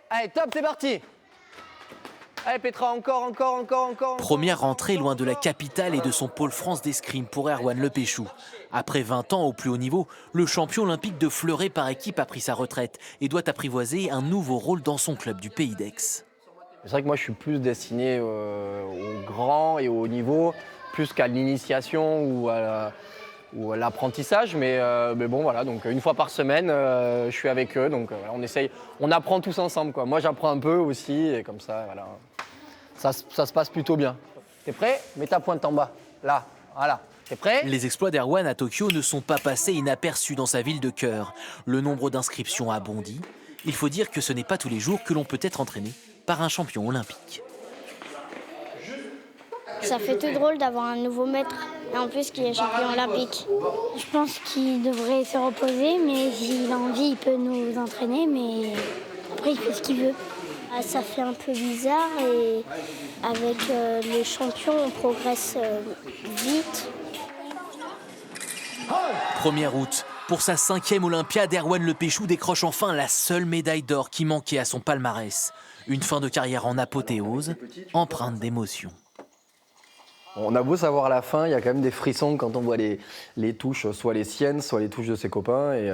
Allez, top, c'est parti. Allez, Petra, encore. Première rentrée loin de la capitale et de son pôle France d'escrime pour Erwan Lepéchou. Après 20 ans au plus haut niveau, le champion olympique de fleuret par équipe a pris sa retraite et doit apprivoiser un nouveau rôle dans son club du Pays d'Aix. C'est vrai que moi, je suis plus destiné au grand et au haut niveau, plus qu'à l'initiation ou à l'apprentissage. Mais bon, voilà, donc une fois par semaine, je suis avec eux. Donc voilà, on essaye, on apprend tous ensemble, quoi. Moi, j'apprends un peu aussi, et comme ça, voilà. Ça se passe plutôt bien. T'es prêt? Mets ta pointe en bas. Là, voilà. T'es prêt? Les exploits d'Erwan à Tokyo ne sont pas passés inaperçus dans sa ville de cœur. Le nombre d'inscriptions a bondi. Il faut dire que ce n'est pas tous les jours que l'on peut être entraîné par un champion olympique. Ça fait tout drôle d'avoir un nouveau maître, et en plus qui est champion olympique. Je pense qu'il devrait se reposer, mais s'il a envie, il peut nous entraîner, mais après il fait ce qu'il veut. Ça fait un peu bizarre et avec le champion, on progresse vite. 1er août, pour sa 5e Olympiade, Erwan Lepéchou décroche enfin la seule médaille d'or qui manquait à son palmarès. Une fin de carrière en apothéose, empreinte d'émotion. On a beau savoir la fin, il y a quand même des frissons quand on voit les touches, soit les siennes, soit les touches de ses copains. Et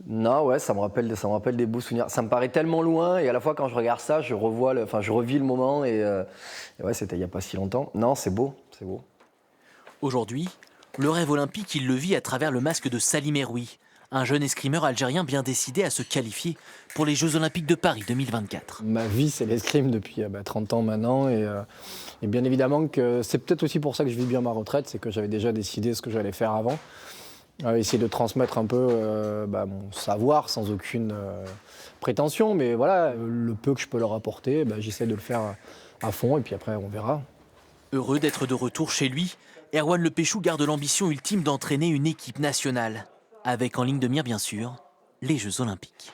non, ouais, ça me rappelle des beaux souvenirs. Ça me paraît tellement loin, et à la fois quand je regarde ça, je revis le moment. Et ouais, c'était il n'y a pas si longtemps. Non, c'est beau, c'est beau. Aujourd'hui, le rêve olympique, il le vit à travers le masque de Salim Eroui, un jeune escrimeur algérien bien décidé à se qualifier pour les Jeux Olympiques de Paris 2024. Ma vie, c'est l'escrime depuis 30 ans maintenant. Et bien évidemment que c'est peut-être aussi pour ça que je vis bien ma retraite, c'est que j'avais déjà décidé ce que j'allais faire avant. Essayer de transmettre un peu mon savoir sans aucune prétention. Mais voilà, le peu que je peux leur apporter, j'essaie de le faire à fond et puis après on verra. Heureux d'être de retour chez lui, Erwan Lepéchou garde l'ambition ultime d'entraîner une équipe nationale, avec en ligne de mire bien sûr les Jeux Olympiques.